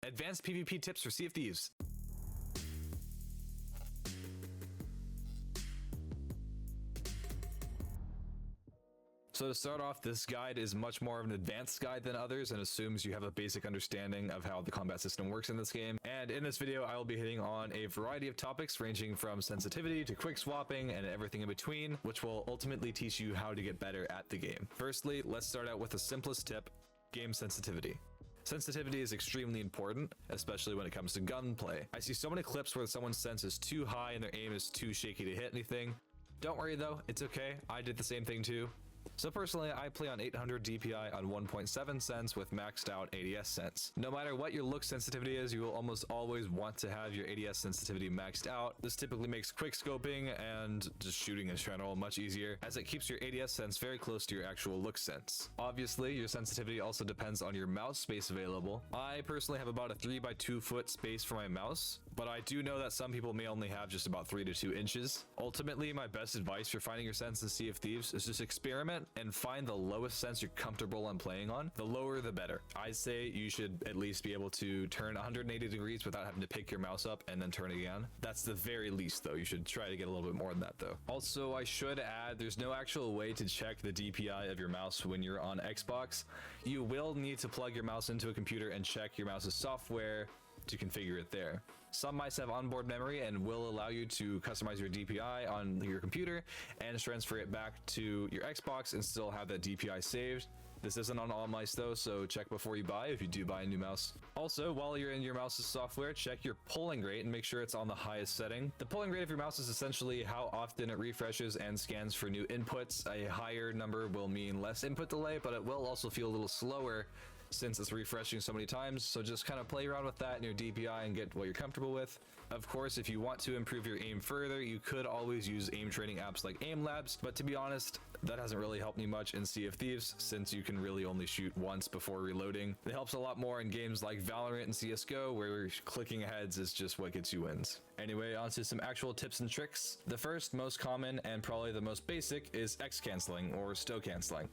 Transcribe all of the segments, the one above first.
Advanced PvP tips for Sea of Thieves. So to start off, this guide is much more of an advanced guide than others and assumes you have a basic understanding of how the combat system works in this game. And in this video, I will be hitting on a variety of topics ranging from sensitivity to quick swapping and everything in between, which will ultimately teach you how to get better at the game. Firstly, let's start out with the simplest tip, game sensitivity. Sensitivity is extremely important, especially when it comes to gunplay. I see so many clips where someone's sense is too high and their aim is too shaky to hit anything. Don't worry though, it's okay. I did the same thing too. So personally, I play on 800 DPI on 1.7 cents with maxed out ADS sense. No matter what your look sensitivity is, you will almost always want to have your ADS sensitivity maxed out. This typically makes quick scoping and just shooting in general much easier, as it keeps your ADS sense very close to your actual look sense. Obviously, your sensitivity also depends on your mouse space available. I personally have about a 3 by 2 foot space for my mouse, but I do know that some people may only have just about 3 to 2 inches. Ultimately, my best advice for finding your sense in Sea of Thieves is just experiment and find the lowest sense you're comfortable on playing on. The lower the better. I'd say you should at least be able to turn 180 degrees without having to pick your mouse up and then turn it again. That's the very least though. You should try to get a little bit more than that though. Also, I should add, there's no actual way to check the DPI of your mouse when you're on Xbox. You will need to plug your mouse into a computer and check your mouse's software to configure it there. Some mice have onboard memory and will allow you to customize your DPI on your computer and transfer it back to your Xbox and still have that DPI saved. This isn't on all mice though, so check before you buy if you do buy a new mouse. Also, while you're in your mouse's software, check your polling rate and make sure it's on the highest setting. The polling rate of your mouse is essentially how often it refreshes and scans for new inputs. A higher number will mean less input delay, but it will also feel a little slower since it's refreshing so many times. So just kind of play around with that in your DPI and get what you're comfortable with. Of course, if you want to improve your aim further, you could always use aim training apps like Aim Labs, but to be honest, that hasn't really helped me much in Sea of Thieves since you can really only shoot once before reloading. It helps a lot more in games like Valorant and CSGO, where clicking heads is just what gets you wins. Anyway, on to some actual tips and tricks. The first, most common, and probably the most basic is X canceling or stow canceling.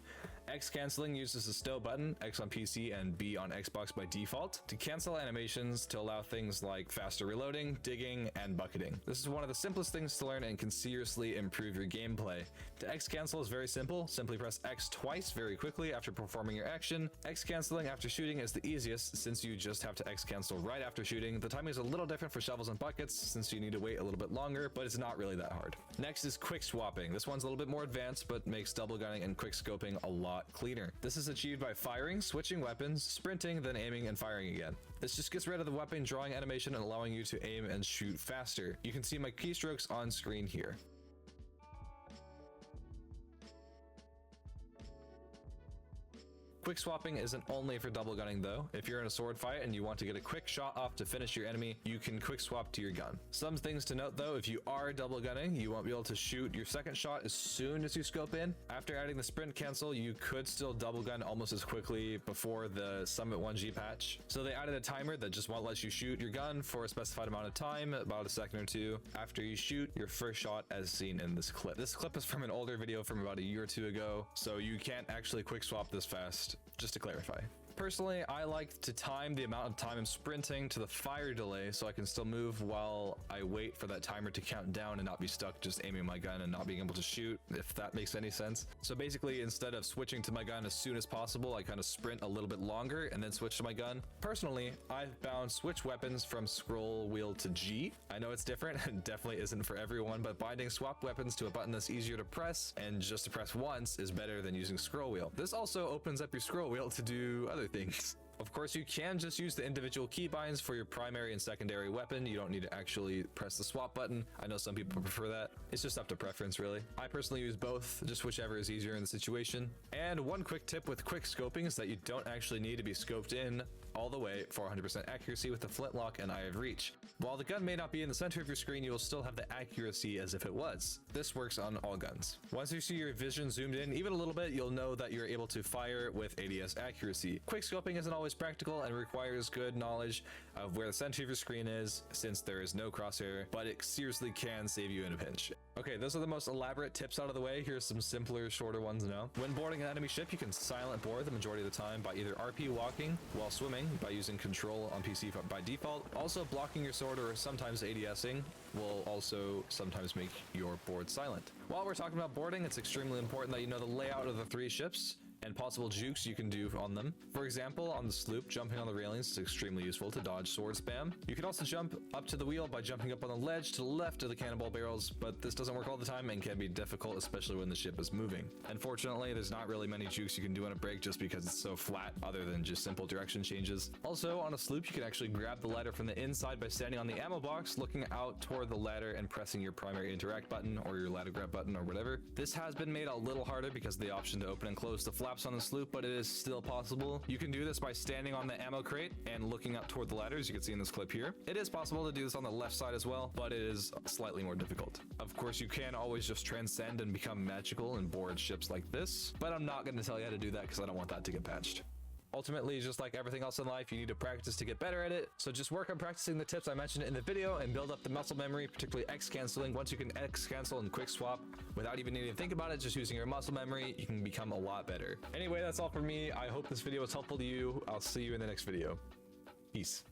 X canceling uses the stow button, X on PC and B on Xbox by default, to cancel animations to allow things like faster reloading, digging, and bucketing. This is one of the simplest things to learn and can seriously improve your gameplay. To X cancel is very simple. Simply press X twice very quickly after performing your action. X canceling after shooting is the easiest since you just have to X cancel right after shooting. The timing is a little different for shovels and buckets since you need to wait a little bit longer, but it's not really that hard. Next is quick swapping. This one's a little bit more advanced, but makes double gunning and quick scoping a lot cleaner. This is achieved by firing, switching weapons, sprinting, then aiming and firing again. This just gets rid of the weapon drawing animation and allowing you to aim and shoot faster. You can see my keystrokes on screen here. Quick swapping isn't only for double gunning though. If you're in a sword fight and you want to get a quick shot off to finish your enemy, you can quick swap to your gun. Some things to note though, if you are double gunning, you won't be able to shoot your second shot as soon as you scope in. After adding the sprint cancel, you could still double gun almost as quickly before the Summit 1G patch. So they added a timer that just won't let you shoot your gun for a specified amount of time, about a second or two, after you shoot your first shot as seen in this clip. This clip is from an older video from about a year or two ago, so you can't actually quick swap this fast. Just to clarify. Personally, I like to time the amount of time I'm sprinting to the fire delay so I can still move while I wait for that timer to count down and not be stuck just aiming my gun and not being able to shoot, if that makes any sense. So basically, instead of switching to my gun as soon as possible, I kind of sprint a little bit longer and then switch to my gun. Personally, I've bound switch weapons from scroll wheel to G. I know it's different and definitely isn't for everyone, but binding swap weapons to a button that's easier to press and just to press once is better than using scroll wheel. This also opens up your scroll wheel to do other things. Of course, you can just use the individual keybinds for your primary and secondary weapon. You don't need to actually press the swap button. I know some people prefer that. It's just up to preference, really. I personally use both, just whichever is easier in the situation. And one quick tip with quick scoping is that you don't actually need to be scoped in all the way for 100% accuracy with the flintlock and eye of reach. While the gun may not be in the center of your screen, you will still have the accuracy as if it was. This works on all guns. Once you see your vision zoomed in even a little bit, you'll know that you're able to fire with ADS accuracy. Quick scoping isn't always practical and requires good knowledge of where the center of your screen is, since there is no crosshair, but it seriously can save you in a pinch. Okay, those are the most elaborate tips out of the way. Here's some simpler, shorter ones now. When boarding an enemy ship, you can silent board the majority of the time by either RP walking while swimming by using control on PC by default. Also, blocking your sword or sometimes ADSing will also sometimes make your board silent. While we're talking about boarding, it's extremely important that you know the layout of the 3 ships and possible jukes you can do on them. For example, on the sloop, jumping on the railings is extremely useful to dodge sword spam. You can also jump up to the wheel by jumping up on the ledge to the left of the cannonball barrels, but this doesn't work all the time and can be difficult, especially when the ship is moving. Unfortunately, there's not really many jukes you can do on a break just because it's so flat other than just simple direction changes. Also, on a sloop, you can actually grab the ladder from the inside by standing on the ammo box, looking out toward the ladder and pressing your primary interact button or your ladder grab button or whatever. This has been made a little harder because of the option to open and close the flaps on the sloop, but it is still possible. You can do this by standing on the ammo crate and looking up toward the ladder, as you can see in this clip here. It is possible to do this on the left side as well, but it is slightly more difficult. Of course, you can always just transcend and become magical and board ships like this, but I'm not going to tell you how to do that because I don't want that to get patched. Ultimately, just like everything else in life, you need to practice to get better at it. So just work on practicing the tips I mentioned in the video and build up the muscle memory, particularly X canceling. Once you can X cancel and quick swap without even needing to think about it, just using your muscle memory, you can become a lot better. Anyway, that's all for me. I hope this video was helpful to you. I'll see you in the next video. Peace.